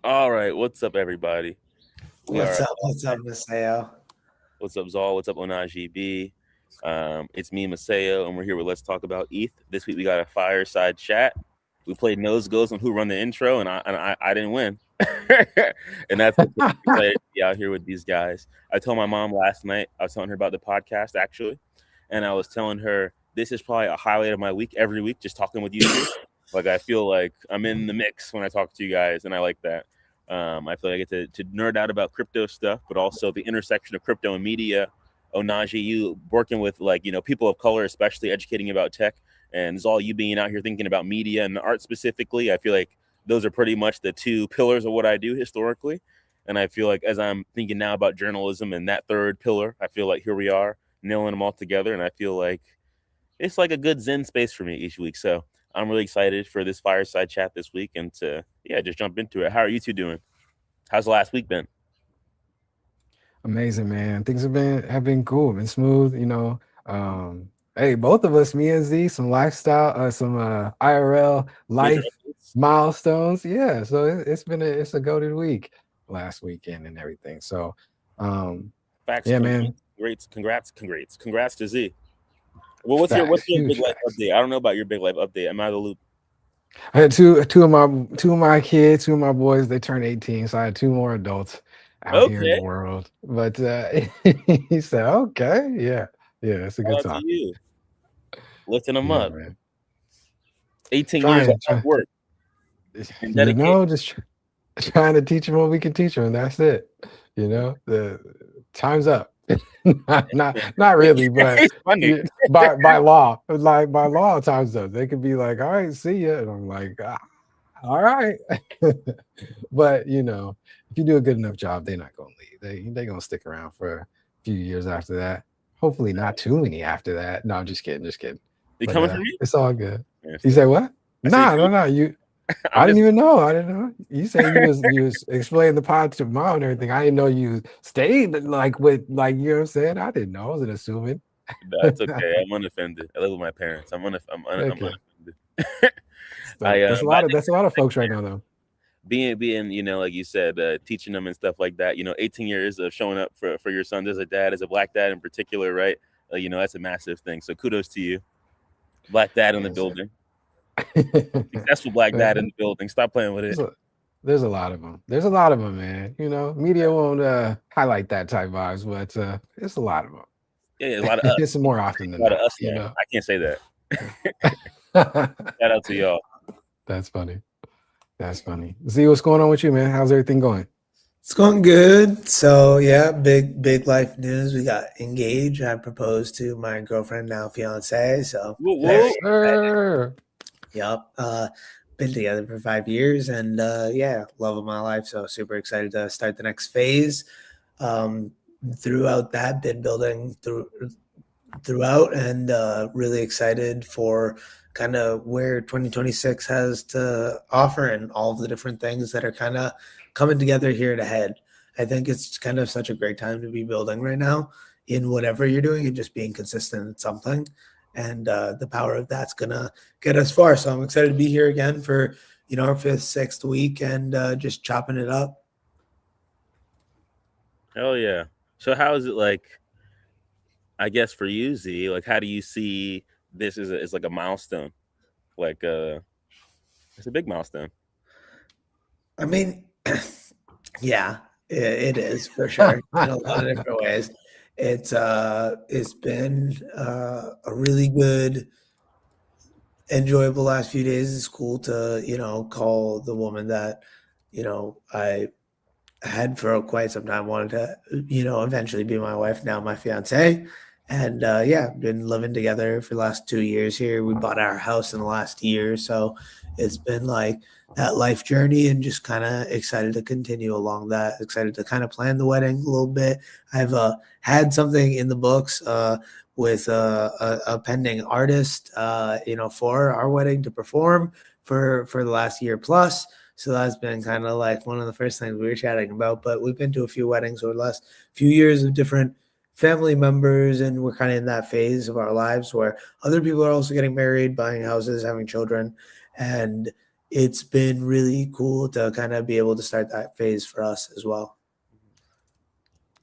All right, what's up, everybody? We are. What's up? What's up, Maceo? What's up, Zaal? What's up, Ohnahji B? It's me, Maceo, and we're here with Let's Talk About ETH. This week we got a fireside chat. We played nose goes on who run the intro, and I didn't win, and that's okay. I'm excited to be out here with these guys. I told my mom last night. I was telling her about the podcast actually, and I was telling her this is probably a highlight of my week every week, just talking with you two. Like I feel like I'm in the mix when I talk to you guys, and I like that. I feel like I get to nerd out about crypto stuff, but also the intersection of crypto and media. Ohnahji, you working with people of color, especially educating about tech, and Zal, you being out here thinking about media and art specifically. I feel like those are pretty much the two pillars of what I do historically. And I feel like as I'm thinking now about journalism and that third pillar, I feel like here we are nailing them all together, and I feel like it's like a good zen space for me each week. So I'm really excited for this fireside chat this week and to just jump into it. How are you two doing? How's the last week been? Amazing, man. Things have been cool, been smooth. Hey, both of us, me and Z, some lifestyle, some IRL Major life updates? milestones. Yeah, so it's a goaded week last weekend and everything. So, um, Facts, yeah, man, congrats to Z. Well, what's facts, your big huge life facts. update? I don't know about your big life update. I'm out of the loop. I had two of my kids, two of my boys. They turned 18, so I had two more adults out here in Okay, the world. But he said, "Okay, yeah, it's a shout good out to time." you, lifting them Yeah, up. man. 18 years of Trying, hard trying, work and you dedication. know, just trying to teach them what we can teach them, and that's it. The time's up. Not really, but It's funny. by law, like by law, time's up. They could be like, "All right, see ya," and I'm like, "All right." But if you do a good enough job, they're not gonna leave. They gonna stick around for a few years after that. Hopefully, not too many after that. No, I'm just kidding, just kidding. You But coming for me? it's all good. Yeah, You still. say what? I say you Nah, no, coming. no. I I'm didn't just. even know. I didn't know. You say you was explaining the pod to mom and everything. I didn't know you stayed like with like you know what I'm saying. I didn't know. I wasn't assuming. That's okay. I'm unoffended. I live with my parents. I'm Okay, unoffended. so that's a But I lot of think that's a lot of folks right now though. being like you said, teaching them and stuff like that. 18 years of showing up for your sons as a dad, as a black dad in particular, right? That's a massive thing. So kudos to you, black dad in the Yes, sir. building, successful black That's dad in it. the building. Stop playing with There's it. a, there's a lot of them. There's a lot of them, man. Media won't highlight that type vibes, but it's a lot of them. Yeah, a lot of It's us, more often than a lot of not. us, man. I can't say that. Shout out to y'all. That's funny. That's funny. Z, what's going on with you, man? How's everything going? It's going good. So yeah, big life news. We got engaged. I proposed to my girlfriend, now fiance. So Whoop very Yes, whoop. excited. sir. Yep. Been together for 5 years, and yeah, love of my life. So super excited to start the next phase. Um, Throughout that, been building throughout, and really excited for kind of where 2026 has to offer and all of the different things that are kind of coming together here to head. I think it's kind of such a great time to be building right now in whatever you're doing and just being consistent at something. And the power of that's gonna get us far. So I'm excited to be here again for our fifth, sixth week and just chopping it up. Hell yeah. So how is it like? I guess for you, Z, like how do you see this as like a milestone? Like it's a big milestone. I mean, yeah, it is for sure in a lot of different ways. It's been a really good, enjoyable last few days. It's cool to call the woman that I had for quite some time wanted to eventually be my wife, now my fiance. And yeah, been living together for the last 2 years here. We bought our house in the last year, so it's been like that life journey, and just kind of excited to continue along that. Excited to kind of plan the wedding a little bit. I've had something in the books with a pending artist, for our wedding to perform for the last year plus. So that's been kind of like one of the first things we were chatting about. But we've been to a few weddings over the last few years of different family members, and we're kind of in that phase of our lives where other people are also getting married, buying houses, having children. And it's been really cool to kind of be able to start that phase for us as well.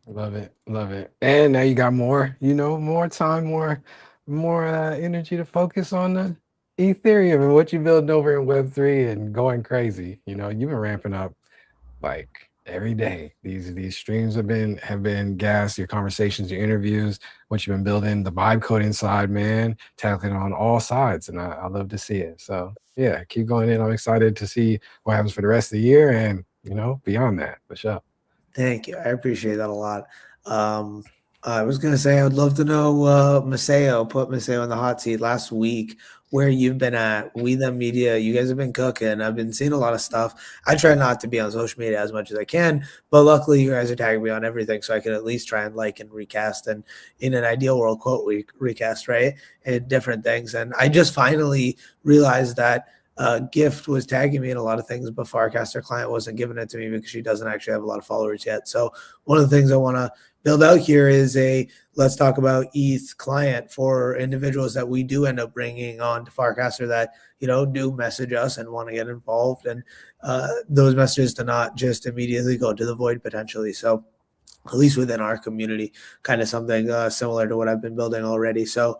Love it, love it. And now you got more, more time, more energy to focus on the Ethereum and what you're building over in Web3 and going crazy. You've been ramping up like every day. These streams have been gas, your conversations, your interviews, what you've been building, the vibe coding side, man, tackling on all sides. And I love to see it. So yeah, keep going in. I'm excited to see what happens for the rest of the year and beyond that, for sure. Thank you. I appreciate that a lot. I was going to say, I would love to know, Maceo, put Maceo in the hot seat last week, where you've been at. We the media, you guys have been cooking. I've been seeing a lot of stuff. I try not to be on social media as much as I can, but luckily you guys are tagging me on everything, so I can at least try and like and recast, and in an ideal world, quote, recast, right? And different things. And I just finally realized that Gift was tagging me in a lot of things, but Farcaster client wasn't giving it to me because she doesn't actually have a lot of followers yet. So one of the things I want to build out here is a let's talk about ETH client for individuals that we do end up bringing on to Farcaster that do message us and want to get involved, and those messages to not just immediately go to the void potentially. So at least within our community, kind of something similar to what I've been building already. So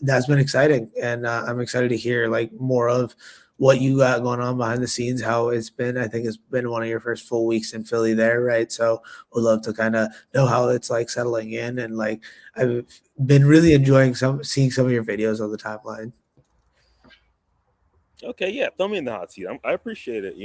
that's been exciting, and I'm excited to hear like more of what you got going on behind the scenes, how it's been. I think it's been one of your first full weeks in Philly there, right? So we'd love to kind of know how it's like settling in, and like I've been really enjoying seeing some of your videos on the timeline. Okay, yeah, throw me in the hot seat. I appreciate it.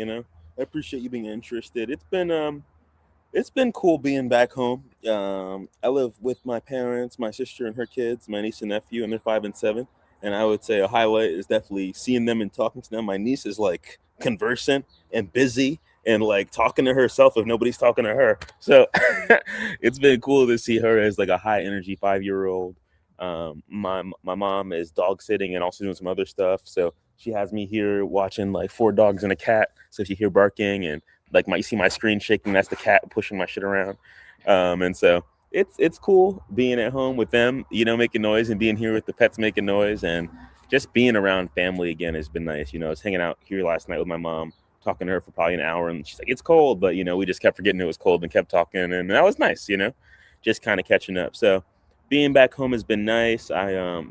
I appreciate you being interested. It's been cool being back home. I live with my parents, my sister and her kids, my niece and nephew, and they're 5 and 7. And I would say a highlight is definitely seeing them and talking to them. My niece is like conversant and busy and like talking to herself if nobody's talking to her. So it's been cool to see her as like a high energy 5-year-old. My mom is dog sitting and also doing some other stuff. So she has me here watching like 4 dogs and a cat. So if you hear barking and like you see my screen shaking, that's the cat pushing my shit around. And so it's cool being at home with them, making noise, and being here with the pets making noise, and just being around family again has been nice. I was hanging out here last night with my mom, talking to her for probably an hour, and she's like, it's cold, but we just kept forgetting it was cold and kept talking, and that was nice, just kind of catching up. So being back home has been nice. I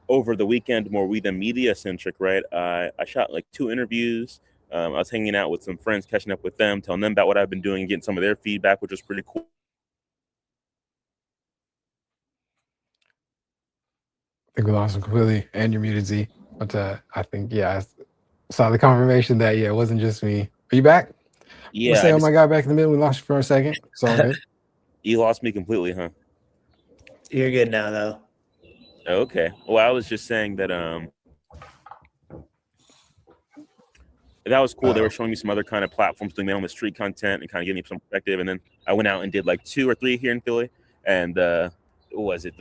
over the weekend, more We the Media centric, right? I shot like 2 interviews. I was hanging out with some friends, catching up with them, telling them about what I've been doing, and getting some of their feedback, which was pretty cool. I think we lost him completely, and you're muted, Z. But I think, I saw the confirmation that, it wasn't just me. Are you back? Yeah. Let's say, oh my God, back in the middle. We lost you for a second. It's all good. You lost me completely, huh? You're good now, though. Okay. Well, I was just saying that that was cool. They were showing me some other kind of platforms doing their own street content and kind of giving me some perspective. And then I went out and did like 2 or 3 here in Philly. And what was it?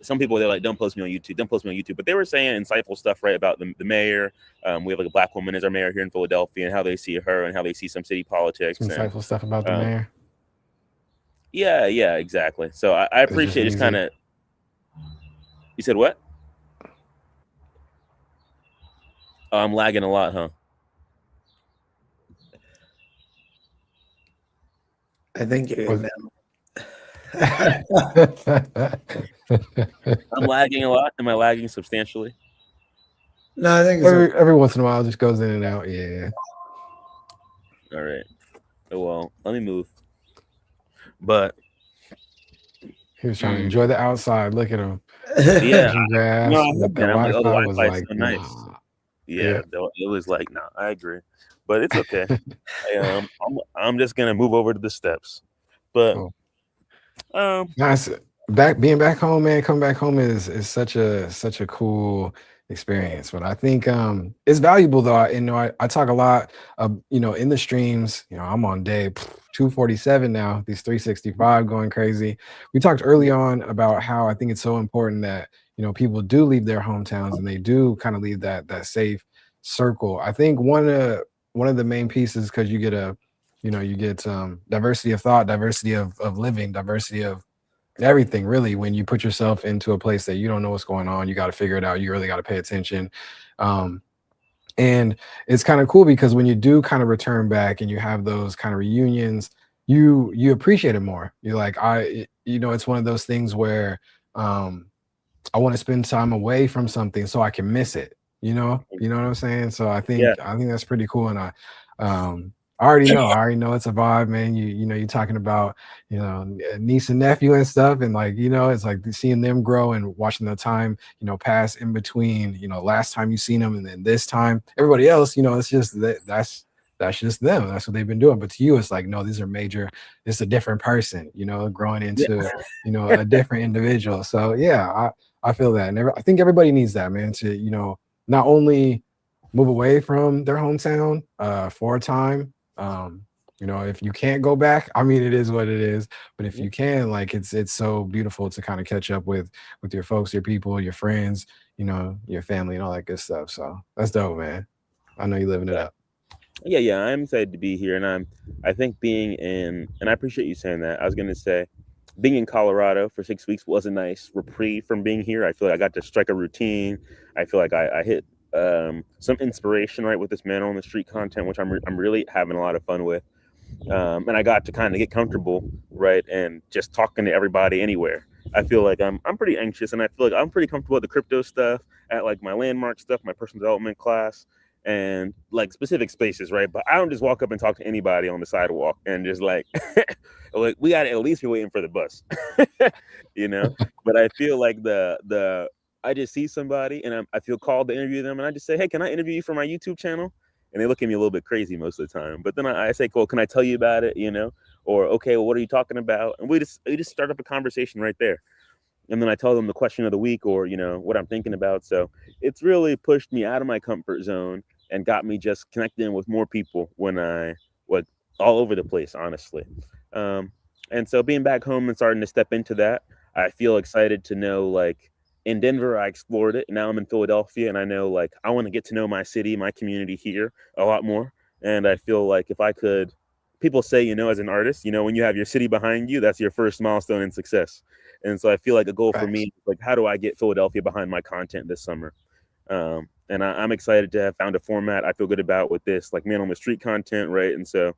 Some people, they're like, don't post me on YouTube. Don't post me on YouTube. But they were saying insightful stuff, right, about the mayor. We have like a Black woman as our mayor here in Philadelphia, and how they see her and how they see some city politics. Insightful stuff about the mayor. Yeah, exactly. So I appreciate just kind of. You said what? Oh, I'm lagging a lot, huh? I think you're good now. I'm lagging a lot. Am I lagging substantially? No, I think every once in a while it just goes in and out. Yeah. All right. Oh, well, let me move. But he was trying to enjoy the outside. Look at him. Yeah. The Wi-Fi was like, like, so nice. Yeah, it was like, no, I agree. But it's okay. I'm just gonna move over to the steps. But nice. Being back home, man. Coming back home is such a cool experience. But I think it's valuable though. I talk a lot in the streams. I'm on day 247 now, these 365 going crazy. We talked early on about how I think it's so important that people do leave their hometowns and they do kind of leave that safe circle. I think one of the main pieces, because you get diversity of thought, diversity of living, diversity of everything, really. When you put yourself into a place that you don't know what's going on, you got to figure it out. You really got to pay attention. And it's kind of cool because when you do kind of return back and you have those kind of reunions, you appreciate it more. You're like, it's one of those things where I want to spend time away from something so I can miss it. You know what I'm saying? So Yeah, I think that's pretty cool. And um I already know it's a vibe, man. You're talking about, niece and nephew and stuff. And like, it's like seeing them grow and watching the time, pass in between, last time you seen them and then this time. Everybody else, it's just that's just them. That's what they've been doing. But to you, it's like, no, these are major, it's a different person, growing yeah, into, a different individual. So yeah, I feel that. And I think everybody needs that, man, to, not only move away from their hometown for a time. If you can't go back, I mean, it is what it is. But if you can, like, it's so beautiful to kind of catch up with your folks, your people, your friends, your family, and all that good stuff. So that's dope, man. I know you're living it up. yeah. I'm excited to be here, and I think and I appreciate you saying that. I was gonna say, being in Colorado for 6 weeks was a nice reprieve from being here. I feel like I got to strike a routine. I feel like I hit some inspiration right with this man on the street content, which I'm really having a lot of fun with. And I got to kind of get comfortable, right, and just talking to everybody anywhere. I feel like I'm pretty anxious, and I feel like I'm pretty comfortable with the crypto stuff at like my landmark stuff, my personal development class, and like specific spaces, right? But I don't just walk up and talk to anybody on the sidewalk and just like, like we got to at least be waiting for the bus, you know. But I feel like I just see somebody and I feel called to interview them, and I just say, hey, can I interview you for my YouTube channel? And they look at me a little bit crazy most of the time. But then I say, cool, can I tell you about it? Or okay, well, what are you talking about? And we just start up a conversation right there. And then I tell them the question of the week or, what I'm thinking about. So it's really pushed me out of my comfort zone and got me just connecting with more people when I was all over the place, honestly. And so being back home and starting to step into that, I feel excited to know, like, in Denver, I explored it. Now I'm in Philadelphia, and I know, like, I want to get to know my city, my community here a lot more. And I feel like if I could, people say, as an artist, when you have your city behind you, that's your first milestone in success. And so I feel like a goal for me is like, how do I get Philadelphia behind my content this summer? And I'm excited to have found a format I feel good about with this, like man on the street content, right? And so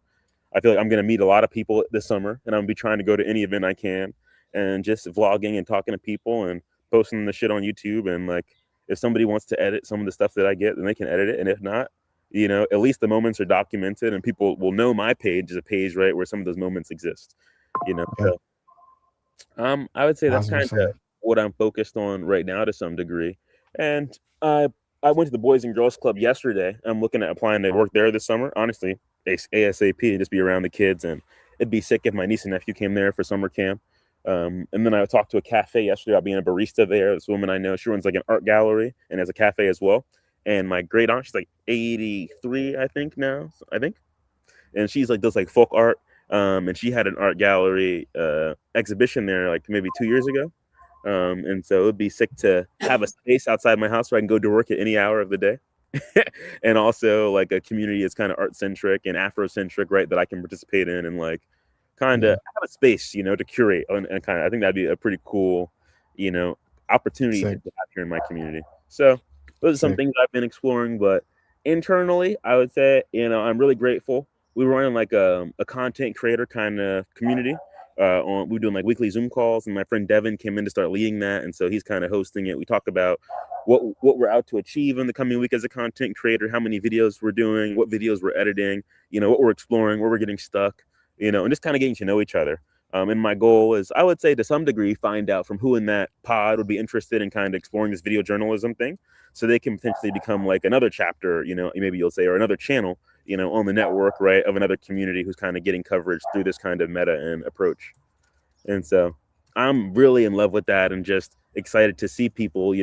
I feel like I'm going to meet a lot of people this summer, and I'm going to be trying to go to any event I can and just vlogging and talking to people and posting the shit on YouTube. And like, if somebody wants to edit some of the stuff that I get, then they can edit it. And if not, at least the moments are documented and people will know my page is a page, right, where some of those moments exist, Yeah. So I would say that's kind of 1,000%. what I'm focused on right now to some degree. And I went to the Boys and Girls Club yesterday. I'm looking at applying to work there this summer. Honestly, ASAP, and just be around the kids. And it'd be sick if my niece and nephew came there for summer camp. And then I talked to a cafe yesterday about being a barista there. This woman I know, she runs like an art gallery and has a cafe as well. And my great aunt, she's like 83, I think now. And she's like does like folk art. And she had an art gallery exhibition there like maybe 2 years ago. And so it would be sick to have a space outside my house where I can go to work at any hour of the day. And also like a community that's kind of art centric and Afrocentric, right, that I can participate in and like kind of have a space, to curate and kind of, I think that'd be a pretty cool, opportunity to have here in my community. So those are some things I've been exploring, but internally, I would say, I'm really grateful. We were running like a content creator kind of community. We were doing like weekly Zoom calls, and my friend Devin came in to start leading that, and so he's kind of hosting it. We talk about what we're out to achieve in the coming week as a content creator, how many videos we're doing, what videos we're editing, what we're exploring, where we're getting stuck, and just kind of getting to know each other. And my goal is, I would say to some degree, find out from who in that pod would be interested in kind of exploring this video journalism thing, so they can potentially become like another chapter, maybe you'll say, or another channel, on the network, right, of another community who's kind of getting coverage through this kind of meta and approach. And so I'm really in love with that and just excited to see people,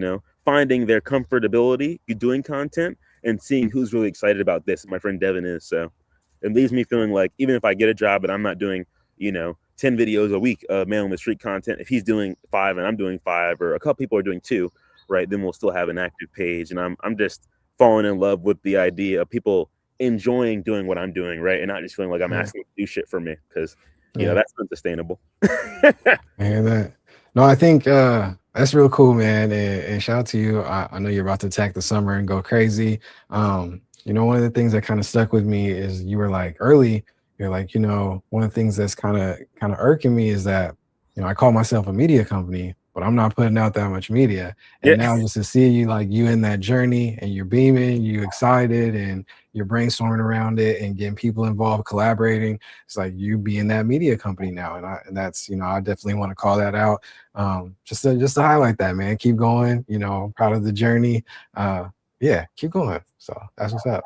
finding their comfortability doing content and seeing who's really excited about this. My friend Devin is. So it leaves me feeling like even if I get a job and I'm not doing, 10 videos a week of man on the street content, if he's doing 5 and I'm doing 5, or a couple people are doing 2, right, then we'll still have an active page. And I'm just falling in love with the idea of people enjoying doing what I'm doing, right, and not just feeling like I'm asking them to do shit for me, because that's unsustainable. And that, no, I think that's real cool, man. And shout out to you. I know you're about to attack the summer and go crazy. one of the things that kind of stuck with me is you were like early, you're like, one of the things that's kind of irking me is that, I call myself a media company, but I'm not putting out that much media. And Yeah. now just to see you like you in that journey and you're beaming, you excited and you're brainstorming around it and getting people involved, collaborating. It's like you being that media company now. And that's, I definitely want to call that out. Just to highlight that, man. Keep going, proud of the journey. Yeah, keep going. So that's what's up.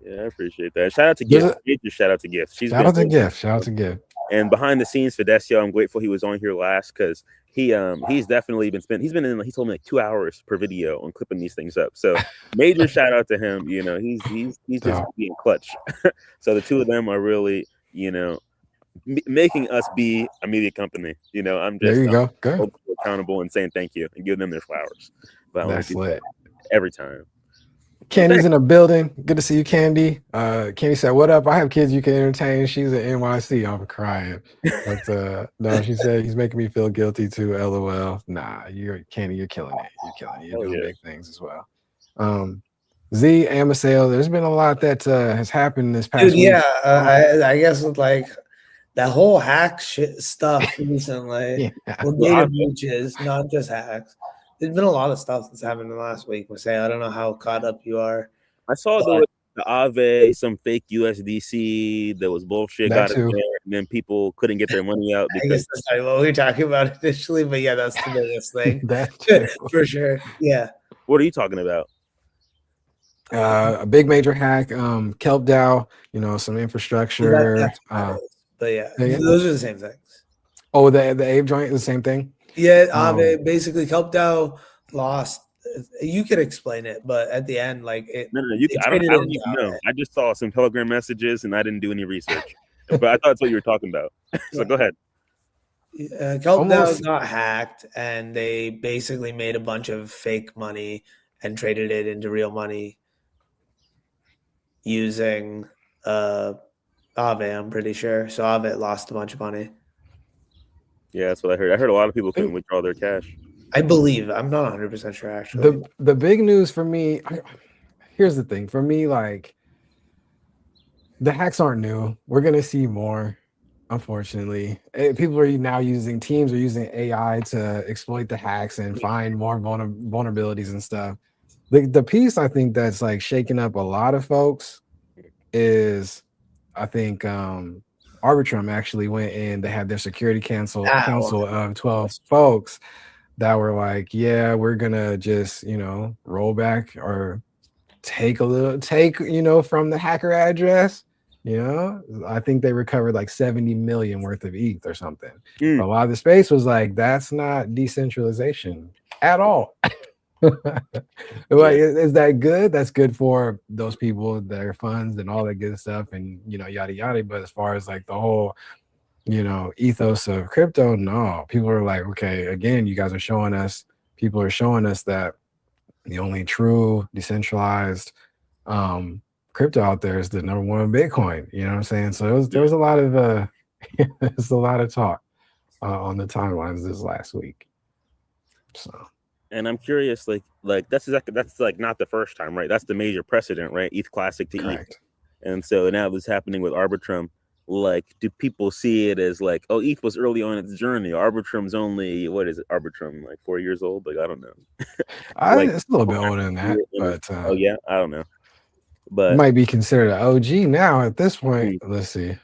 Yeah, I appreciate that. Shout out to There's Gift. a- Major shout out to Gift. She's Shout been out to Gift. Shout out to Gift. and behind the scenes, Fidecio, I'm grateful he was on here last because he's definitely been he told me like 2 hours per video on clipping these things up. So major shout out to him. He's just being clutch. So the two of them are really, making us be a media company. I'm There just you go. Good. accountable and saying thank you and giving them their flowers. But That's lit. every time. Candy's in the building. Good to see you, Candy. Candy said, "What up? I have kids you can entertain." She's at NYC. I'm crying. But no, she said he's making me feel guilty too. LOL. Nah, Candy. You're killing it. You're killing it. You're doing big things as well. Z and Maceo, there's been a lot that has happened this past week. Yeah, I guess with like that whole hack shit stuff recently. Well, data breaches, not just hacks. There's been a lot of stuff that's happened in the last week. Maceo, I don't know how caught up you are. I saw there was the Aave, some fake USDC that was bullshit. Got it there, and then people couldn't get their money out. I guess that's not what we were talking about initially, but yeah, that's the biggest thing. For sure. Yeah. What are you talking about? A big major hack, Kelp DAO, some infrastructure. But yeah, those are the same things. Oh, the Aave joint is the same thing? Yeah, Aave basically Kelp DAO lost. You could explain it, but at the end, like it. No, I don't even know. I just saw some Telegram messages and I didn't do any research. But I thought that's what you were talking about. So go ahead. Kelp DAO got hacked, and they basically made a bunch of fake money and traded it into real money using Aave, I'm pretty sure. So Aave lost a bunch of money. Yeah, that's what I heard. I heard a lot of people couldn't withdraw their cash. I believe. I'm not 100% sure, actually. The big news for me, here's the thing. For me, like, the hacks aren't new. We're going to see more, unfortunately. People are now teams are using AI to exploit the hacks and find more vulnerabilities and stuff. The piece I think that's like shaking up a lot of folks is, I think, Arbitrum actually went in. They had their security council of 12 folks that were like, yeah, we're gonna just roll back or take from the hacker address. I think they recovered like 70 million worth of ETH or something. A lot of the space was like, that's not decentralization at all. Like, is that good? That's good for those people, their funds and all that good stuff, and yada yada. But as far as like the whole ethos of crypto, no. People are like, okay, again, you guys are showing us, people are showing us that the only true decentralized crypto out there is the number one Bitcoin. You know what I'm saying? So there was a lot of there's a lot of talk on the timelines this last week. So. And I'm curious, like that's like not the first time, right? That's the major precedent, right? ETH Classic to ETH. And so now this happening with Arbitrum. Like, do people see it as like, oh, ETH was early on its journey? Arbitrum's only, what is it? Arbitrum, like 4 years old? Like, I don't know. It's a little bit older than that, but oh yeah, I don't know. But it might be considered an OG now at this point. Let's see.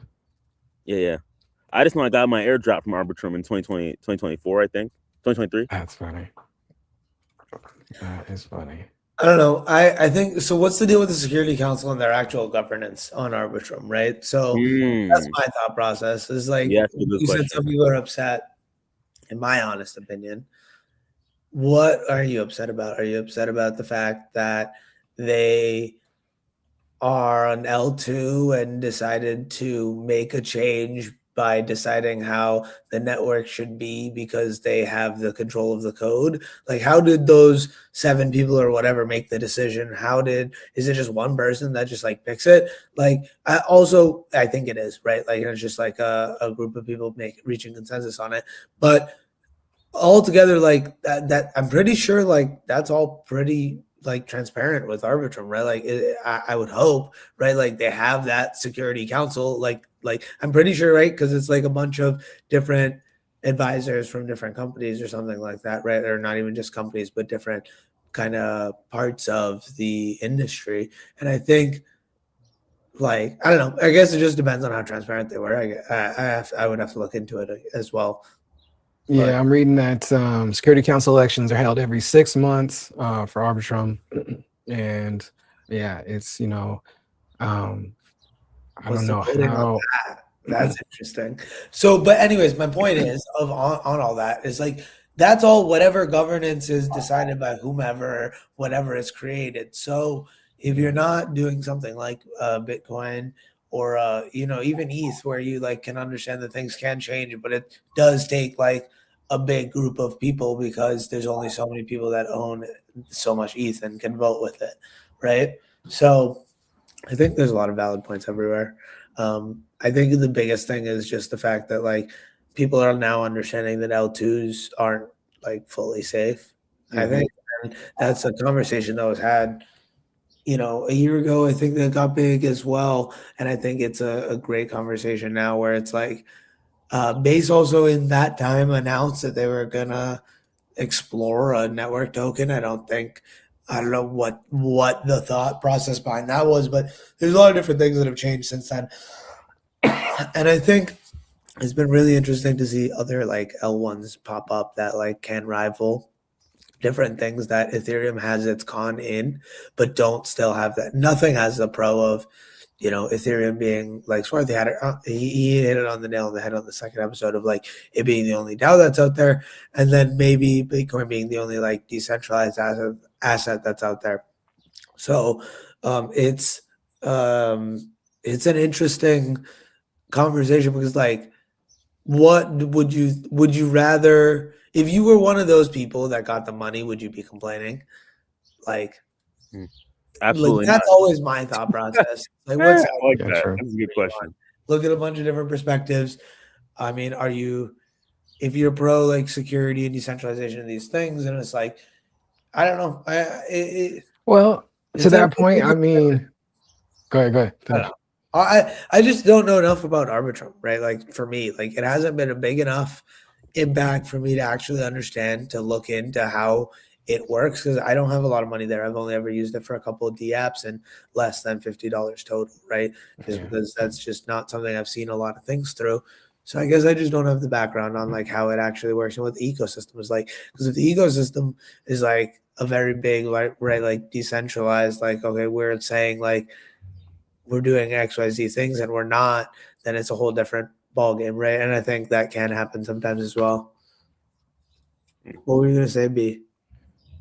Yeah. I just know I got my airdrop from Arbitrum in 2024, I think. 2023. That's funny. That is funny. I don't know. I think so. What's the deal with the Security Council and their actual governance on Arbitrum, right? So that's my thought process. Is like you said, some people are upset. In my honest opinion, what are you upset about? Are you upset about the fact that they are on L2 and decided to make a change by deciding how the network should be because they have the control of the code? Like, how did those 7 people or whatever make the decision? Is it just one person that just like picks it? Like, I think it is, right? Like, it's just like a group of people reaching consensus on it. But altogether, like that I'm pretty sure like that's all pretty like transparent with Arbitrum, right? Like I would hope, right? Like they have that security council, like I'm pretty sure, right? Because it's like a bunch of different advisors from different companies or something like that, right? Or not even just companies, but different kind of parts of the industry. And I think, like, I don't know. I guess it just depends on how transparent they were. I would have to look into it as well. Yeah, I'm reading that Security Council elections are held every 6 months for Arbitrum, and yeah, it's I What's don't the know voting on how. that? That's interesting. So, but anyways, my point is on all that is like that's all whatever governance is decided by whomever, whatever is created. So if you're not doing something like Bitcoin or even ETH, where you like can understand that things can change, but it does take like a big group of people because there's only so many people that own so much ETH and can vote with it, right? So I think there's a lot of valid points everywhere. I think the biggest thing is just the fact that like people are now understanding that L2s aren't like fully safe. I Mhm. think that's a conversation that was had, a year ago. I think that got big as well. And I think it's a great conversation now where it's like Base also in that time announced that they were gonna explore a network token. I don't know what the thought process behind that was, but there's a lot of different things that have changed since then. And I think it's been really interesting to see other like L1s pop up that like can rival different things that Ethereum has its con in, but don't still have that. Nothing has the pro of, Ethereum being like Swarthy had it. He hit it on the nail on the head on the second episode of like it being the only DAO that's out there, and then maybe Bitcoin being the only like decentralized asset that's out there. So it's it's an interesting conversation because like what would you rather if you were one of those people that got the money, would you be complaining? Like Absolutely not. that's always my thought process. Like what's I like Yeah, that. true. That's a good question. look at a bunch of different perspectives. I mean, if you're pro like security and decentralization of these things, and it's like I don't know. Well, to It's that everything. point, I mean, go ahead, I don't finish. know. I just don't know enough about Arbitrum, right? Like for me, like it hasn't been a big enough impact for me to actually understand to look into how it works because I don't have a lot of money there. I've only ever used it for a couple of D apps and less than $50 total, right? Just Yeah. because that's just not something I've seen a lot of things through. So I guess I just don't have the background on like how it actually works and what the ecosystem is like. Because if the ecosystem is like a very big, right, like decentralized, like okay, we're saying like we're doing XYZ things and we're not, then it's a whole different ball game, right? And I think that can happen sometimes as well. What were you gonna say, B?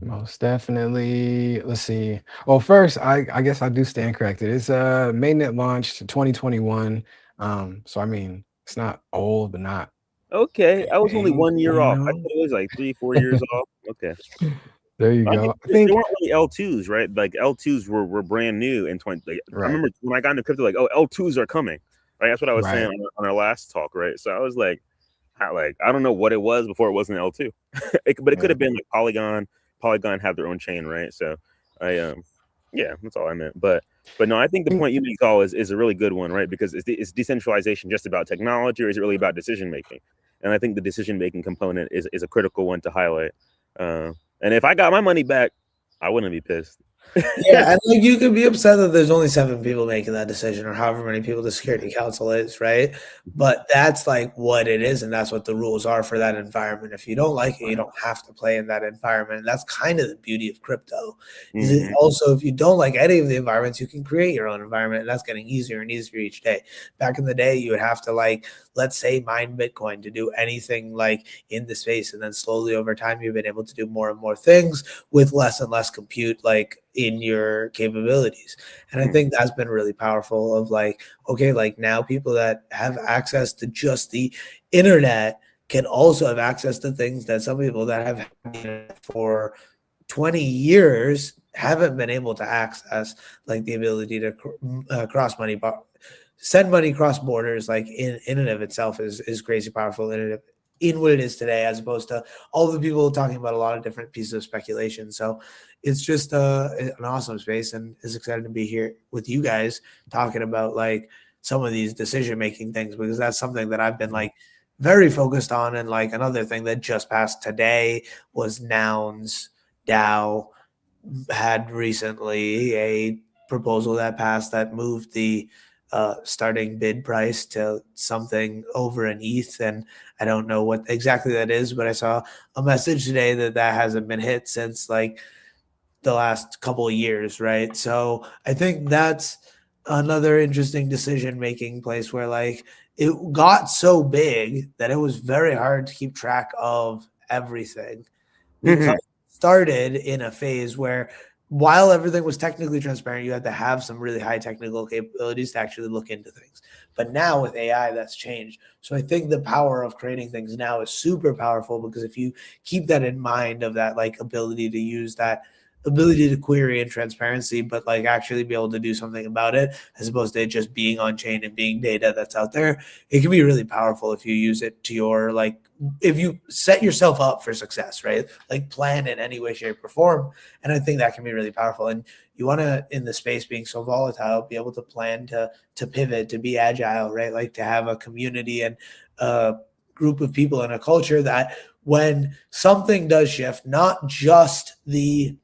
Most definitely. Let's see. Well, first, I guess I do stand corrected. It's mainnet launched 2021. So I mean, it's not old, but not Okay, I was only 1 year you off. I know. thought it was like 3, 4 years off. Okay, There you I mean, go. I there think weren't really L2s, right? Like L2s were brand new in 20. Like, I right, remember when I got into crypto, like, oh, L2s are coming. Right, that's what I was saying right. on our last talk, right? So I was like, I don't know what it was before it wasn't L2, but it could Yeah. have been like Polygon. Polygon have their own chain, right? So yeah, that's all I meant. But no, I think the point you make all is a really good one, right? Because is decentralization just about technology, or is it really about decision making? And I think the decision making component is a critical one to highlight. And if I got my money back, I wouldn't be pissed. Yeah, and like you could be upset that there's only 7 people making that decision, or however many people the security council is, right? But that's like what it is, and that's what the rules are for that environment. If you don't like it, you don't have to play in that environment. And that's kind of the beauty of crypto. Is it Mhm. also if you don't like any of the environments, you can create your own environment, and that's getting easier and easier each day. Back in the day, you would have to like, let's say, mine Bitcoin to do anything like in the space, and then slowly over time, you've been able to do more and more things with less and less compute, like in your capabilities. And I think that's been really powerful of like, okay, like now people that have access to just the internet can also have access to things that some people that have had the internet for 20 years haven't been able to access, like the ability to cross money, send money cross borders, like in and of itself is crazy powerful in in what it is today, as opposed to all the people talking about a lot of different pieces of speculation. So it's just an awesome space, and is excited to be here with you guys talking about like some of these decision-making things, because that's something that I've been like very focused on. And like another thing that just passed today was Nouns DAO had recently a proposal that passed that moved the starting bid price to something over an ETH. And I don't know what exactly that is, but I saw a message today that hasn't been hit since like the last couple of years, right? So I think that's another interesting decision-making place where like it got so big that it was very hard to keep track of everything, because it started in a phase where while everything was technically transparent, you had to have some really high technical capabilities to actually look into things. But now with AI, that's changed. So I think the power of creating things now is super powerful, because if you keep that in mind, of that like ability to use that ability to query and transparency, but like actually be able to do something about it, as opposed to it just being on chain and being data that's out there, it can be really powerful if you use it to your like, if you set yourself up for success, right? Like plan in any way, shape, or form. And I think that can be really powerful. And you want to, in the space being so volatile, be able to plan to pivot, to be agile, right? Like to have a community and a group of people and a culture that when something does shift, not just the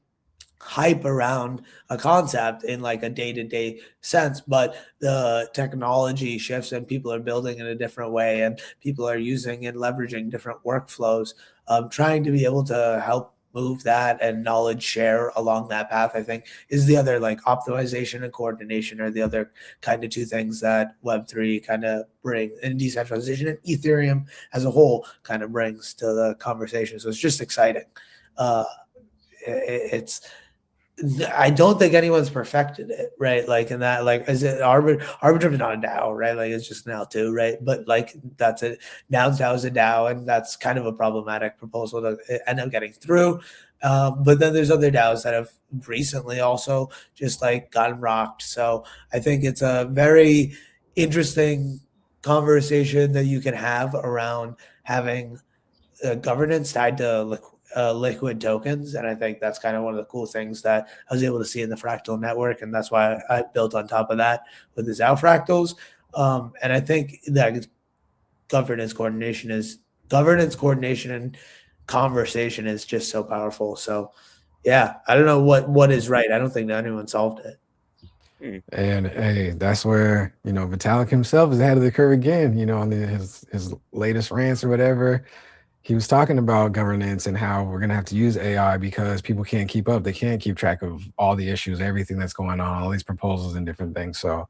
hype around a concept in like a day-to-day sense, but the technology shifts and people are building in a different way, and people are using and leveraging different workflows, trying to be able to help move that and knowledge share along that path, I think is the other, like optimization and coordination are the other kind of two things that Web3 kind of bring, and decentralization and Ethereum as a whole kind of brings to the conversation. So it's just exciting. It's I don't think anyone's perfected it, right? Like in that, like, is it Arbitrum is not a DAO, right? Like it's just now too, right? But like that's it. Now DAO is a DAO, and that's kind of a problematic proposal to end up getting through. But then there's other DAOs that have recently also just like gotten rocked. So I think it's a very interesting conversation that you can have around having governance tied to liquid tokens. And I think that's kind of one of the cool things that I was able to see in the fractal network. And that's why I built on top of that with the Zaal fractals. And I think that governance coordination and conversation is just so powerful. So yeah, I don't know what is right. I don't think that anyone solved it. And hey, that's where, Vitalik himself is ahead of the curve again, on his latest rants or whatever. He was talking about governance and how we're going to have to use AI because people can't keep up. They can't keep track of all the issues, everything that's going on, all these proposals and different things. So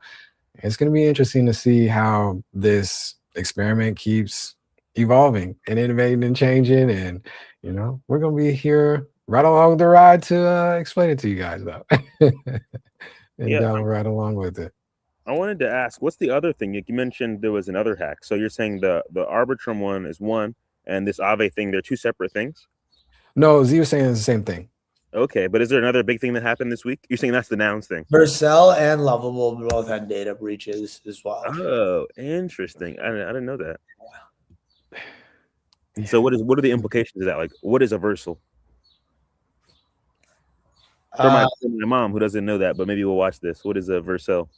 it's going to be interesting to see how this experiment keeps evolving and innovating and changing. And, we're going to be here right along the ride to explain it to you guys, though. And delve right along with it. I wanted to ask, what's the other thing? You mentioned there was another hack. So you're saying the Arbitrum one is one, and this Aave thing, they're two separate things? No, Z was saying it's the same thing. Okay, but is there another big thing that happened this week? You're saying that's the Nouns thing? Vercel and Lovable both had data breaches as well. Oh, interesting. I didn't know that. Yeah. So what are the implications of that? Like, what is a Versal? For my mom who doesn't know that, but maybe we'll watch this. What is a Vercel?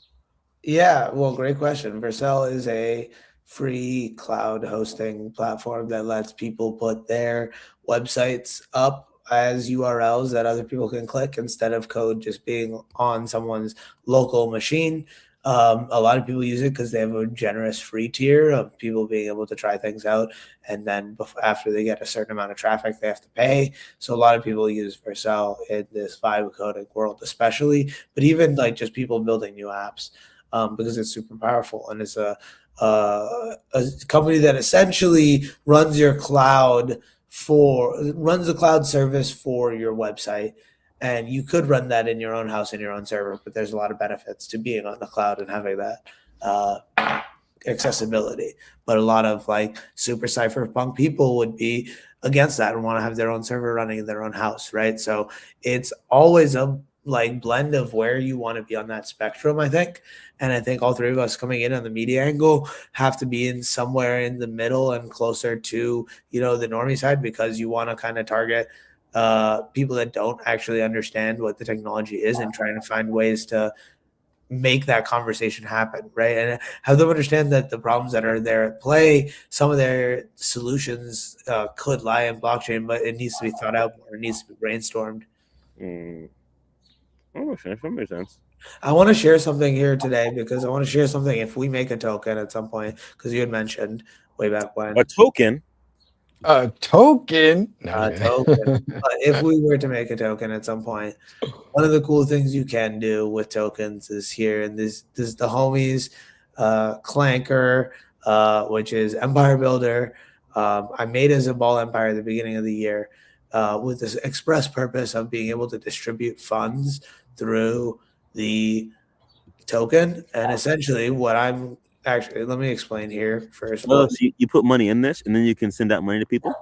Yeah, well, great question. Vercel is a free cloud hosting platform that lets people put their websites up as URLs that other people can click instead of code just being on someone's local machine. A lot of people use it because they have a generous free tier of people being able to try things out. And then after they get a certain amount of traffic, they have to pay. So a lot of people use Vercel in this vibe coding world, especially, but even like just people building new apps because it's super powerful. And it's a company that essentially runs the cloud service for your website. And you could run that in your own house, in your own server, but there's a lot of benefits to being on the cloud and having that accessibility. But a lot of like super cypherpunk people would be against that and want to have their own server running in their own house, right? So it's always a like blend of where you want to be on that spectrum, I think. And I think all three of us coming in on the media angle have to be in somewhere in the middle and closer to, you know, the normie side, because you want to kind of target people that don't actually understand what the technology is and trying to find ways to make that conversation happen, right? And have them understand that the problems that are there at play, some of their solutions could lie in blockchain, but it needs to be thought out more. It needs to be brainstormed. That makes sense. I want to share something here today, because I want to share something if we make a token at some point, because you had mentioned way back when. A token? A token? A token. But if we were to make a token at some point, one of the cool things you can do with tokens is here, and this is the homies, Clanker, which is Empire Builder. I made a Zaal Empire at the beginning of the year with this express purpose of being able to distribute funds through the token. And essentially what I'm actually, let me explain here first. Oh, so you put money in this and then you can send out money to people?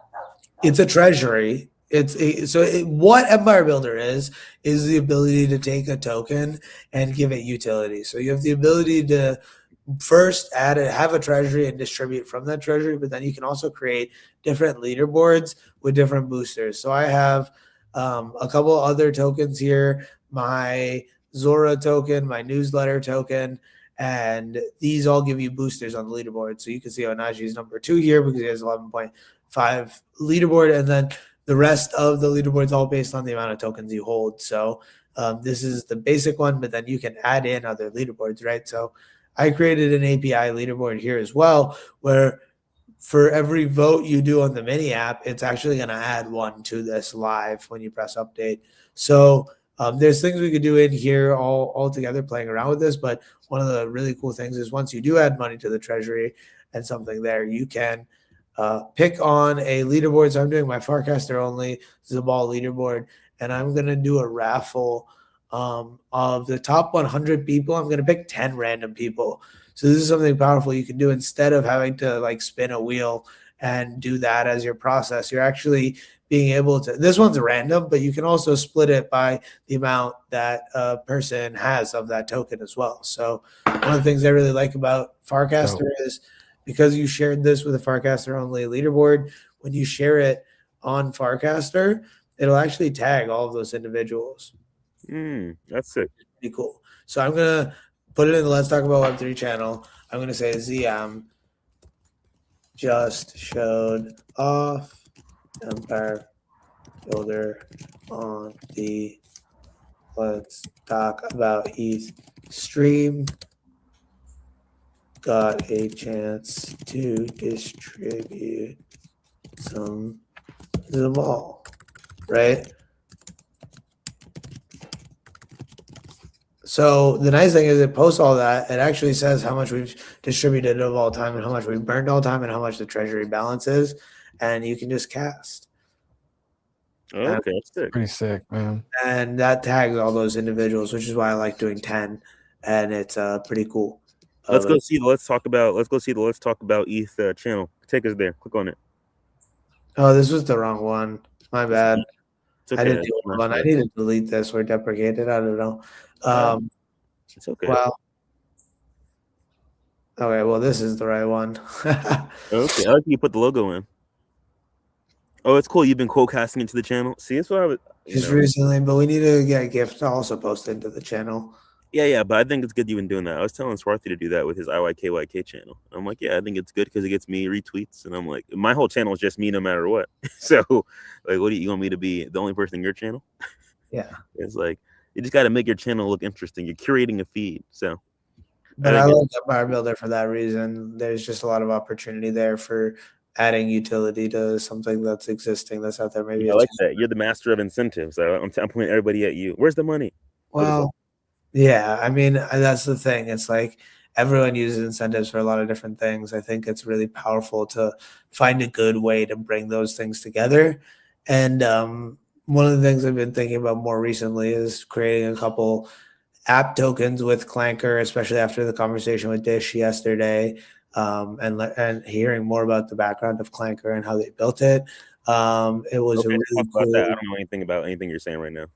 It's a treasury. What Empire Builder is the ability to take a token and give it utility. So you have the ability to first have a treasury and distribute from that treasury, but then you can also create different leaderboards with different boosters. So I have a couple other tokens here, my Zora token, my newsletter token, and these all give you boosters on the leaderboard. So you can see Ohnahji is number 2 here because he has 11.5 leaderboard, and then the rest of the leaderboard is all based on the amount of tokens you hold. So this is the basic one, but then you can add in other leaderboards, right? So I created an API leaderboard here as well, where for every vote you do on the mini app, it's actually going to add one to this live when you press update. So there's things we could do in here all together playing around with this. But one of the really cool things is once you do add money to the treasury and something there, you can pick on a leaderboard. So I'm doing my Farcaster only Zaal leaderboard, and I'm going to do a raffle of the top 100 people. I'm going to pick 10 random people. So this is something powerful you can do instead of having to like spin a wheel and do that as your process. You're actually being able to, this one's random, but you can also split it by the amount that a person has of that token as well. So one of the things I really like about Farcaster is because you shared this with a Farcaster only leaderboard, when you share it on Farcaster, it'll actually tag all of those individuals. That's it. Pretty cool. So I'm going to put it in the Let's Talk About Web3 channel. I'm going to say ZM just showed off Empire Builder on the Let's Talk About ETH stream. Got a chance to distribute some Zaal, right? So the nice thing is it posts all that. It actually says how much we've distributed of all time and how much we've burned all time and how much the treasury balance is. And you can just cast. Okay, that's sick. Pretty sick, man. And that tags all those individuals, which is why I like doing 10. And it's pretty cool. Let's go see the Let's Talk About ETH channel. Take us there. Click on it. Oh, this was the wrong one. My bad. Okay. I didn't do one. I need to delete this or deprecate it. I don't know. It's okay. Well, okay. Well, this is the right one. Okay, I like you put the logo in. Oh, it's cool. You've been co-casting into the channel. See, that's what I was. Just recently, but we need to get a gift to also post into the channel. Yeah, but I think it's good you've been doing that. I was telling Swarthy to do that with his IYKYK channel. I'm like, yeah, I think it's good because it gets me retweets, and I'm like, my whole channel is just me no matter what. So, like, what do you want me to be the only person in your channel? Yeah, it's like you just got to make your channel look interesting. You're curating a feed, so. But I like Empire Builder for that reason. There's just a lot of opportunity there for adding utility to something that's existing that's out there. Maybe I like that. You're the master of incentives. I'm pointing everybody at you. Where's the money? Well, yeah, I mean, that's the thing. It's like everyone uses incentives for a lot of different things. I think it's really powerful to find a good way to bring those things together. And one of the things I've been thinking about more recently is creating a couple app tokens with Clanker, especially after the conversation with Dish yesterday, and hearing more about the background of Clanker and how they built it. It was a really cool. I don't know anything about anything you're saying right now.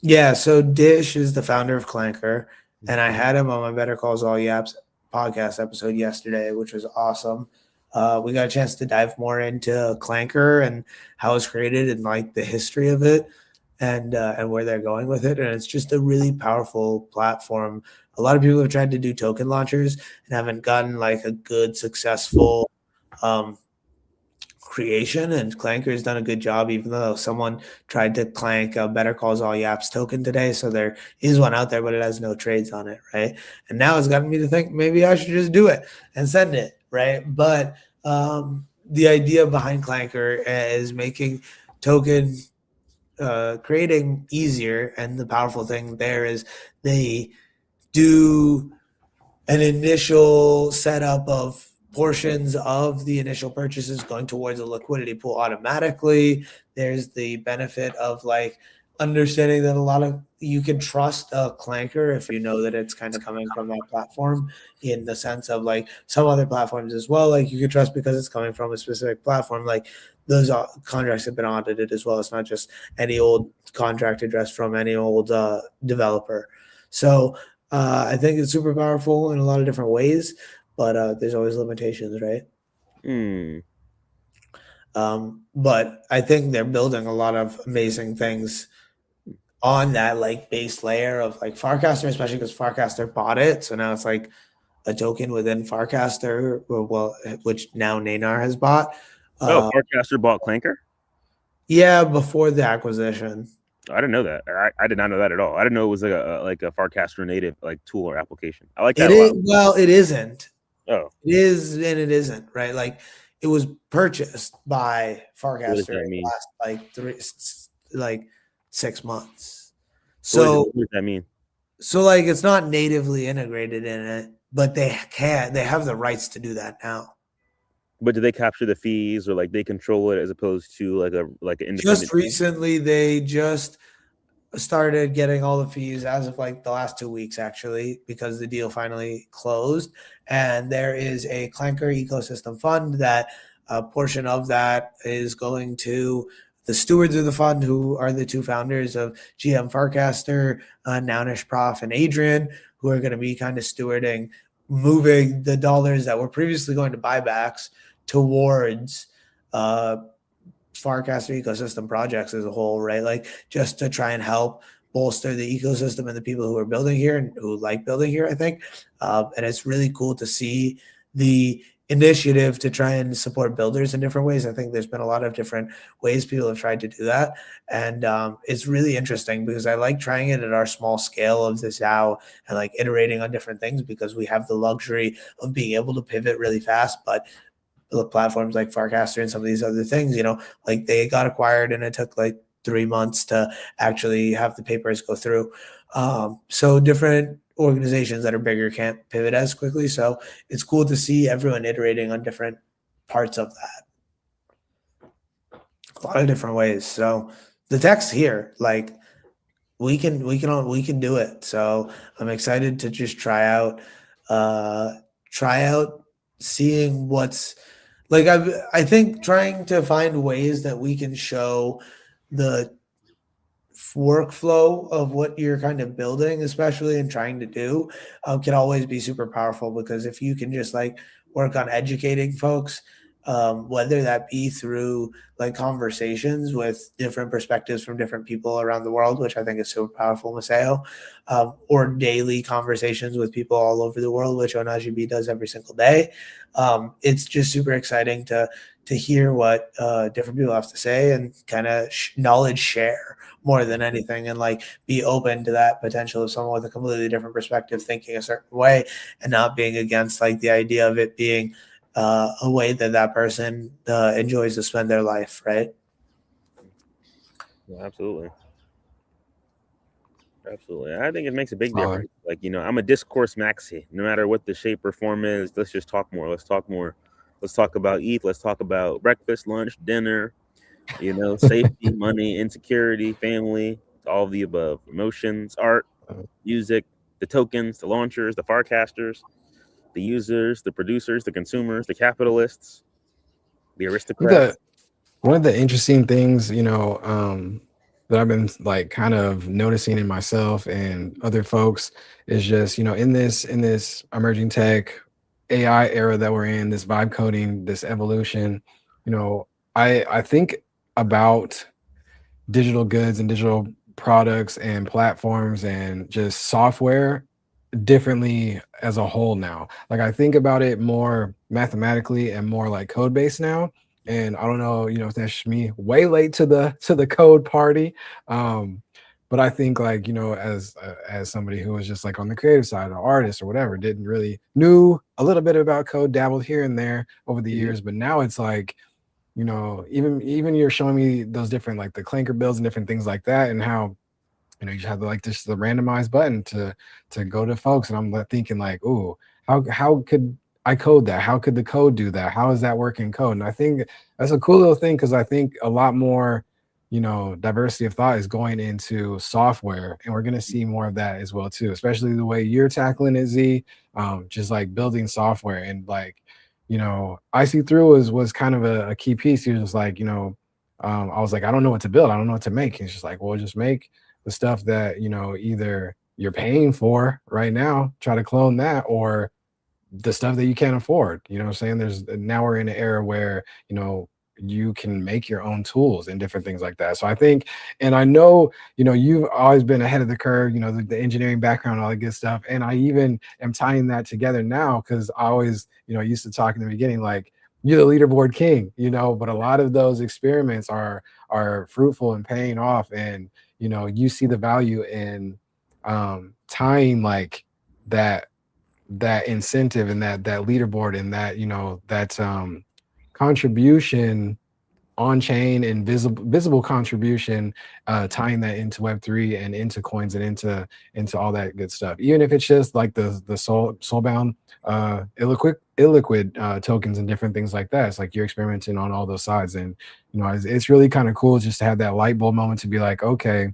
Yeah, so Dish is the founder of Clanker, and I had him on my Better Calls All Yaps podcast episode yesterday, which was awesome. We got a chance to dive more into Clanker and how it's created and like the history of it and where they're going with it. And it's just a really powerful platform. A lot of people have tried to do token launchers and haven't gotten like a good, successful um, creation, and Clanker has done a good job, even though someone tried to clank a Better Calls All Yaps token today. So there is one out there, but it has no trades on it, right? And now it's gotten me to think maybe I should just do it and send it, right? But the idea behind Clanker is making token creating easier, and the powerful thing there is they do an initial setup of portions of the initial purchases going towards a liquidity pool automatically. There's the benefit of like understanding that a lot of you can trust a clanker if you know that it's kind of coming from that platform, in the sense of like some other platforms as well. Like you can trust because it's coming from a specific platform. Like those contracts have been audited as well. It's not just any old contract address from any old developer. So I think it's super powerful in a lot of different ways, but there's always limitations, right? Hmm. But I think they're building a lot of amazing things on that like base layer of like Farcaster, especially because Farcaster bought it. So now it's like a token within Farcaster, well, which now Nanar has bought. Oh, Farcaster bought Clanker? Yeah, before the acquisition. I didn't know that. I did not know that at all. I didn't know it was like a Farcaster native like tool or application. I like that It a is, lot. well, it isn't. Oh, It is and it isn't, right? Like it was purchased by what does Farcaster that in the mean? last like 6 months. So So what does that mean? so like it's not natively integrated in it, but they have the rights to do that now. But do they capture the fees or like they control it as opposed to like an independent Just team? recently they just started getting all the fees as of like the last 2 weeks, actually, because the deal finally closed. And there is a Clanker ecosystem fund that a portion of that is going to the stewards of the fund, who are the two founders of GM Farcaster, Nounish Prof, and Adrian, who are going to be kind of stewarding, moving the dollars that were previously going to buybacks towards Farcaster ecosystem projects as a whole, right? Like just to try and help bolster the ecosystem and the people who are building here and who like building here, I think. And it's really cool to see the initiative to try and support builders in different ways. I think there's been a lot of different ways people have tried to do that. And it's really interesting because I like trying it at our small scale of this Zaal and like iterating on different things because we have the luxury of being able to pivot really fast. But the platforms like Farcaster and some of these other things, like they got acquired and it took like 3 months to actually have the papers go through. So different organizations that are bigger can't pivot as quickly. So it's cool to see everyone iterating on different parts of that. A lot of different ways. So the tech's here. Like we can do it. So I'm excited to just try out seeing what's like. I think trying to find ways that we can show the workflow of what you're kind of building, especially and trying to do, can always be super powerful, because if you can just like work on educating folks, whether that be through like conversations with different perspectives from different people around the world, which I think is super powerful, Maceo, or daily conversations with people all over the world, which Ohnahji B does every single day. It's just super exciting to hear what different people have to say and kind of knowledge share more than anything, and like be open to that potential of someone with a completely different perspective thinking a certain way and not being against like the idea of it being a way that that person enjoys to spend their life, right? Yeah, absolutely. Absolutely. I think it makes a big Solid. difference. Like, I'm a discourse maxi. No matter what the shape or form is, let's just talk more. Let's talk more. Let's talk about ETH. Let's talk about breakfast, lunch, dinner, safety, money, insecurity, family, all of the above. Emotions, art, music, the tokens, the launchers, the farcasters, the users, the producers, the consumers, the capitalists, the aristocrats. One of the interesting things, that I've been like kind of noticing in myself and other folks is just, in this emerging tech AI era that we're in, this vibe coding, this evolution, you know, I think about digital goods and digital products and platforms and just software differently as a whole now. Like I think about it more mathematically and more like code based now. And I don't know, if that's me way late to the code party. Um, but I think like, as somebody who was just like on the creative side, or artist or whatever, didn't really knew a little bit about code, dabbled here and there over the Mhm. years. But now it's like, even you're showing me those different like the clanker builds and different things like that, and how you just have like this the randomized button to go to folks, and I'm thinking like, ooh, how could I code that? How could the code do that? How does that work in code? And I think that's a cool little thing because I think a lot more, diversity of thought is going into software, and we're going to see more of that as well too, especially the way you're tackling it, Z. Just like building software and like, IC through was kind of a key piece. He was like, I was like, I don't know what to build. I don't know what to make. He's just like, well, just make the stuff that either you're paying for right now, try to clone that, or the stuff that you can't afford. You know what I'm saying? There's now we're in an era where you can make your own tools and different things like that. So I think, and I know you've always been ahead of the curve, the engineering background, all that good stuff, and I even am tying that together now because I always used to talk in the beginning like you're the leaderboard king, but a lot of those experiments are fruitful and paying off, and you see the value in tying like that incentive and that leaderboard and that contribution on chain and visible contribution, tying that into Web3 and into coins and into all that good stuff, even if it's just like the soulbound illiquid tokens and different things like that. It's like you're experimenting on all those sides, and it's really kind of cool just to have that light bulb moment to be like, okay,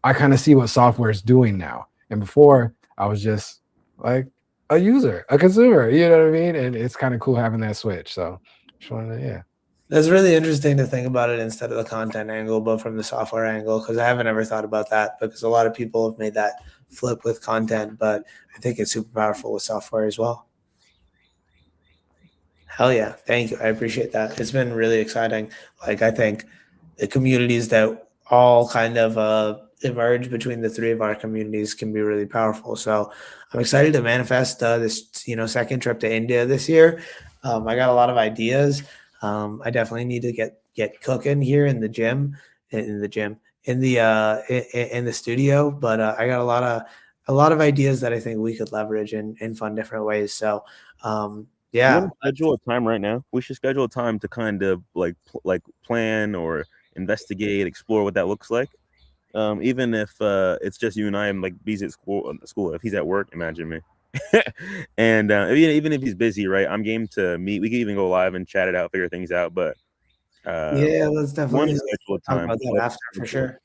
I kind of see what software is doing now, and before I was just like a user, a consumer, you know what I mean? And it's kind of cool having that switch. So just wanted to, yeah. That's really interesting to think about it instead of the content angle, but from the software angle, because I haven't ever thought about that because a lot of people have made that flip with content, but I think it's super powerful with software as well. Hell yeah. Thank you. I appreciate that. It's been really exciting. Like, I think the communities that all kind of emerge between the three of our communities can be really powerful. So I'm excited to manifest this, second trip to India this year. I got a lot of ideas. I definitely need to get cooking here in the gym, in the studio. But I got a lot of ideas that I think we could leverage in fun different ways. So You yeah. want to schedule a time right now? We should schedule a time to kind of like plan or investigate, explore what that looks like. Even if it's just you and I, and like B's at school. If he's at work, imagine me. And even if he's busy, right? I'm game to meet. We could even go live and chat it out, figure things out. But Yeah, let's one definitely schedule a talk time. about that after for sure.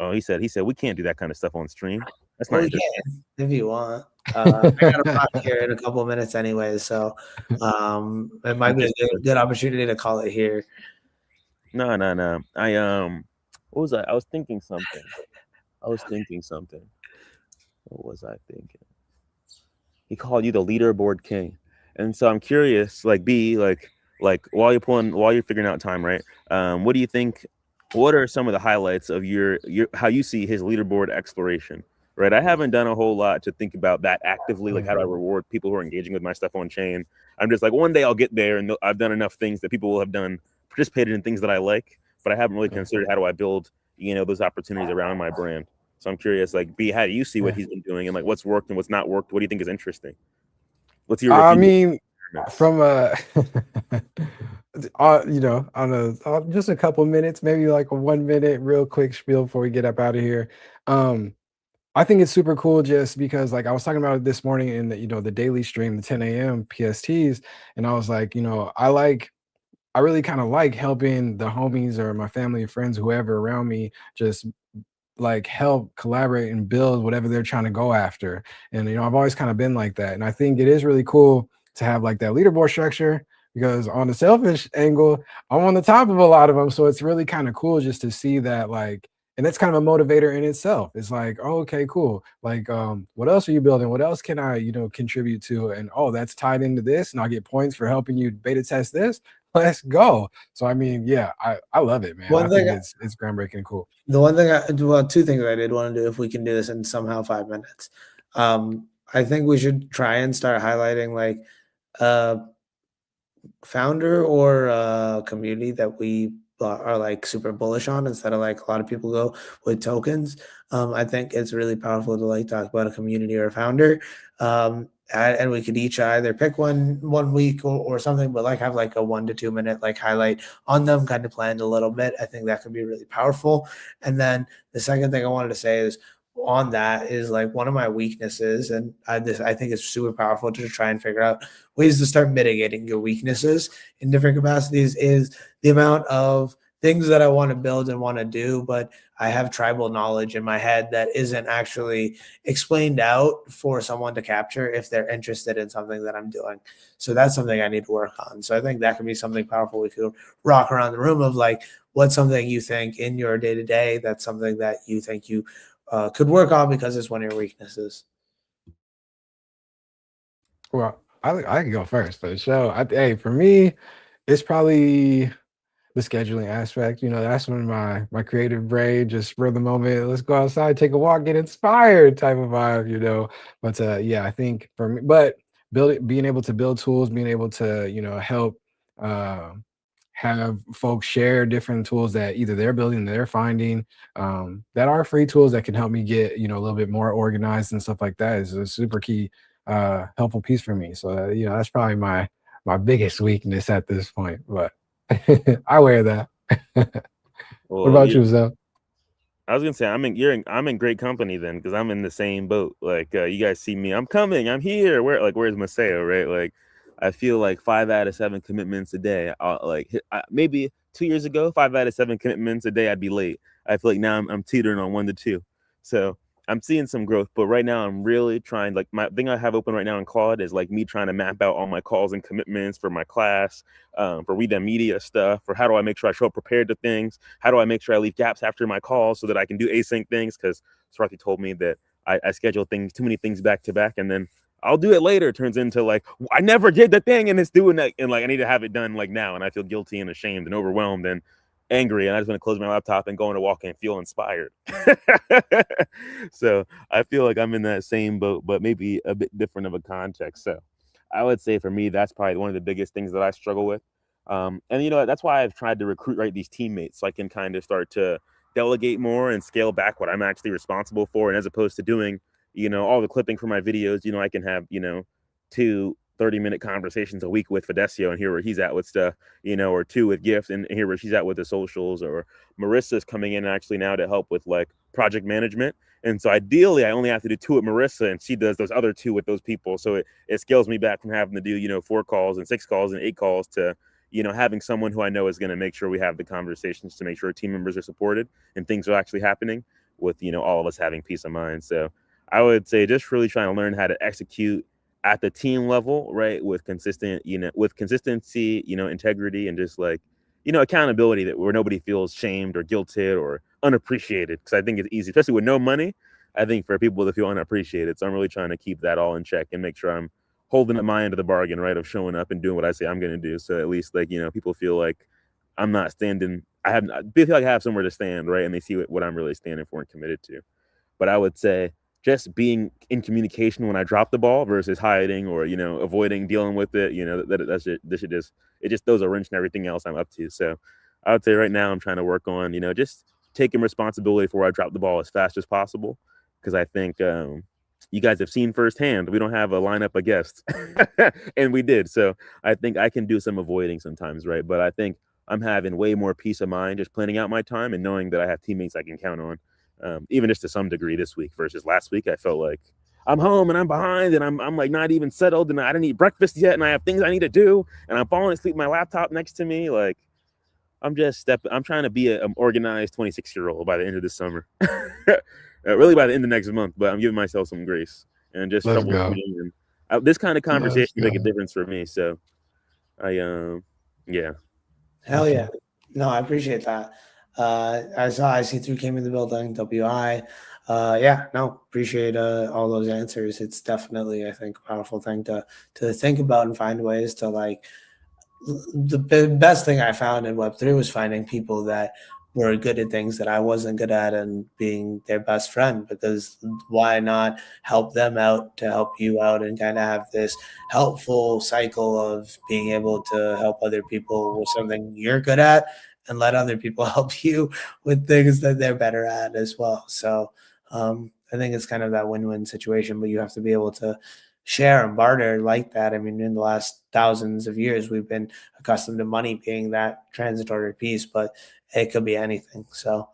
Oh, he said we can't do that kind of stuff on stream. That's Well, not we interesting. can if you want. I got a pod here in a couple of minutes anyway, so it might be a good opportunity to call it here. No. What was I? I was thinking something. What was I thinking? He called you the leaderboard king, and so I'm curious, like B, like while you're figuring out time, right? What do you think? What are some of the highlights of your how you see his leaderboard exploration? Right, I haven't done a whole lot to think about that actively. Like, how do I reward people who are engaging with my stuff on chain? I'm just like, one day I'll get there, and I've done enough things that people will have participated in things that I like, but I haven't really considered how do I build, those opportunities around my brand. So I'm curious, like B, how do you see what he's been doing, and like what's worked and what's not worked? What do you think is interesting? What's your I review? mean, from on just a couple minutes, maybe like a 1 minute, real quick spiel before we get up out of here. I think it's super cool just because like I was talking about it this morning in the daily stream, the 10 a.m. PSTs, and I was like, I really kind of like helping the homies or my family, friends, whoever around me, just like help collaborate and build whatever they're trying to go after. And I've always kind of been like that. And I think it is really cool to have like that leaderboard structure because on the selfish angle, I'm on the top of a lot of them. So it's really kind of cool just to see that like and that's kind of a motivator in itself. It's like, oh, okay, cool. Like, what else are you building? What else can I, contribute to? And oh, that's tied into this, and I'll get points for helping you beta test this. Let's go. So I mean, yeah, I love it, man. I think it's groundbreaking and cool. The one thing two things I did want to do, if we can do this in somehow 5 minutes. I think we should try and start highlighting like founder or community that we are like super bullish on, instead of like a lot of people go with tokens. I think it's really powerful to like talk about a community or a founder. And we could each either pick one week or something, but like have like a 1 to 2 minute like highlight on them, kind of planned a little bit. I think that could be really powerful. And then the second thing I wanted to say is, on that is like one of my weaknesses, and I think it's super powerful to try and figure out ways to start mitigating your weaknesses in different capacities, is the amount of things that I want to build and want to do, but I have tribal knowledge in my head that isn't actually explained out for someone to capture if they're interested in something that I'm doing. So that's something I need to work on. So I think that could be something powerful we could rock around the room of, like, what's something you think in your day-to-day that's something that you think you could work on because it's one of your weaknesses. Well, I can go first for the show. Hey, for me, it's probably the scheduling aspect. That's when my creative brain just for the moment, let's go outside, take a walk, get inspired type of vibe. But yeah, I think for me, but being able to build tools, being able to help have folks share different tools that either they're building, they're finding, that are free tools that can help me get a little bit more organized and stuff like that is a super key helpful piece for me. So that's probably my biggest weakness at this point, but I wear that. What about you, Zaal? I was gonna say I'm in great company then, because I'm in the same boat. Like, you guys see me, I'm coming, I'm here. Where's Maceo, right? Like, I feel like 5 out of 7 commitments a day. Maybe 2 years ago, 5 out of 7 commitments a day, I'd be late. I feel like now I'm teetering on 1 to 2. So I'm seeing some growth, but right now I'm really trying. Like, my thing I have open right now in Claude is like me trying to map out all my calls and commitments for my class, for Read That Media stuff, for how do I make sure I show up prepared to things? How do I make sure I leave gaps after my calls so that I can do async things? Because Swarthy told me that I schedule too many things back to back, and then I'll do it later. It turns into like, I never did the thing, and it's doing that, and like I need to have it done like now, and I feel guilty and ashamed and overwhelmed and angry, and I just want to close my laptop and go on a walk and feel inspired. So I feel like I'm in that same boat, but maybe a bit different of a context. So I would say for me, that's probably one of the biggest things that I struggle with. And that's why I've tried to recruit these teammates, so I can kind of start to delegate more and scale back what I'm actually responsible for. And as opposed to doing, all the clipping for my videos, I can have, 2 30-minute conversations a week with Fidecio and hear where he's at with stuff, or 2 with Gift and hear where she's at with the socials. Or Marissa's coming in actually now to help with like project management. And so ideally I only have to do 2 with Marissa, and she does those other 2 with those people. So it scales me back from having to do, 4 calls and 6 calls and 8 calls to, having someone who I know is going to make sure we have the conversations to make sure team members are supported and things are actually happening, with, all of us having peace of mind. So I would say just really trying to learn how to execute at the team level, right? With consistency, integrity, and just like, accountability, that where nobody feels shamed or guilted or unappreciated. Because I think it's easy, especially with no money, I think, for people to feel unappreciated. So I'm really trying to keep that all in check and make sure I'm holding up my end of the bargain, right? Of showing up and doing what I say I'm going to do. So at least, like, people feel like I'm not standing, I feel like I have somewhere to stand, right? And they see what I'm really standing for and committed to. But I would say just being in communication when I drop the ball versus hiding or, avoiding dealing with it, it just throws a wrench in everything else I'm up to. So I would say right now I'm trying to work on, just taking responsibility for where I drop the ball as fast as possible. Because I think you guys have seen firsthand, we don't have a lineup of guests and we did. So I think I can do some avoiding sometimes, right? But I think I'm having way more peace of mind just planning out my time and knowing that I have teammates I can count on. Even just to some degree this week versus last week, I felt like I'm home and I'm behind and I'm like not even settled and I didn't eat breakfast yet and I have things I need to do and I'm falling asleep with my laptop next to me. Like, I'm trying to be an organized 26-year-old by the end of this summer. Really by the end of next month, but I'm giving myself some grace and just troubleshooting. And this kind of conversation make a difference for me. So yeah. Hell yeah. No, I appreciate that. I saw IC3 came in the building. WI. Yeah, no, appreciate all those answers. It's definitely, I think, a powerful thing to think about and find ways to like. The best thing I found in Web3 was finding people that were good at things that I wasn't good at and being their best friend, because why not help them out to help you out and kind of have this helpful cycle of being able to help other people with something you're good at and let other people help you with things that they're better at as well. So I think it's kind of that win-win situation, but you have to be able to share and barter like that. I mean, in the last thousands of years, we've been accustomed to money being that transitory piece, but it could be anything. So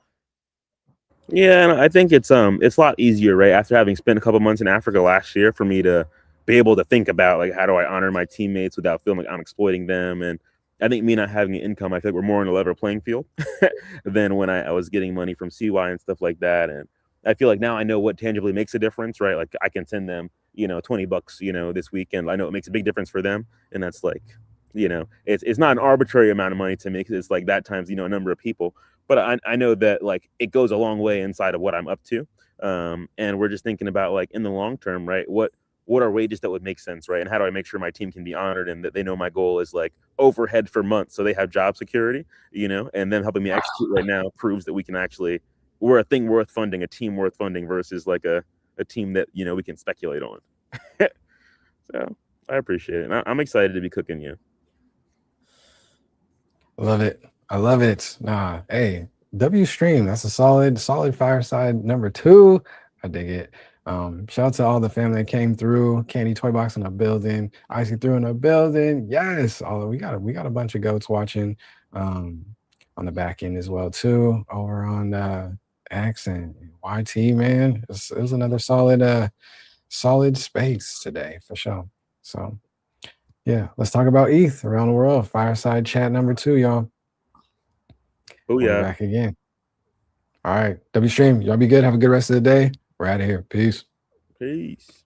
Yeah, and I think it's a lot easier, right? After having spent a couple months in Africa last year, for me to be able to think about like how do I honor my teammates without feeling like I'm exploiting them. And I think me not having an income, I think we're more on a level playing field than when I was getting money from CY and stuff like that. And I feel like now I know what tangibly makes a difference, right? Like I can send them, $20, this weekend. I know it makes a big difference for them, and that's like, it's not an arbitrary amount of money to me, 'cause it's like that times a number of people. But I know that like it goes a long way inside of what I'm up to. And we're just thinking about like in the long term, right? What are wages that would make sense, right? And how do I make sure my team can be honored and that they know my goal is like overhead for months so they have job security, and them helping me execute right now proves that we can actually, we're a thing worth funding, a team worth funding versus like a team that, we can speculate on. So I appreciate it. And I'm excited to be cooking you. Love it. I love it. Nah, hey, W Stream. That's a solid Fireside number 2. I dig it. Shout out to all the family that came through. Candy Toy Box in the building. Icy through in the building. Yes. Although we got a bunch of goats watching on the back end as well too. Over on X and YT, man. It was another solid space today for sure. So yeah, let's talk about ETH around the world. Fireside chat number 2, y'all. Oh We'll be yeah. back again. All right. W Stream, y'all be good. Have a good rest of the day. We're out of here. Peace. Peace.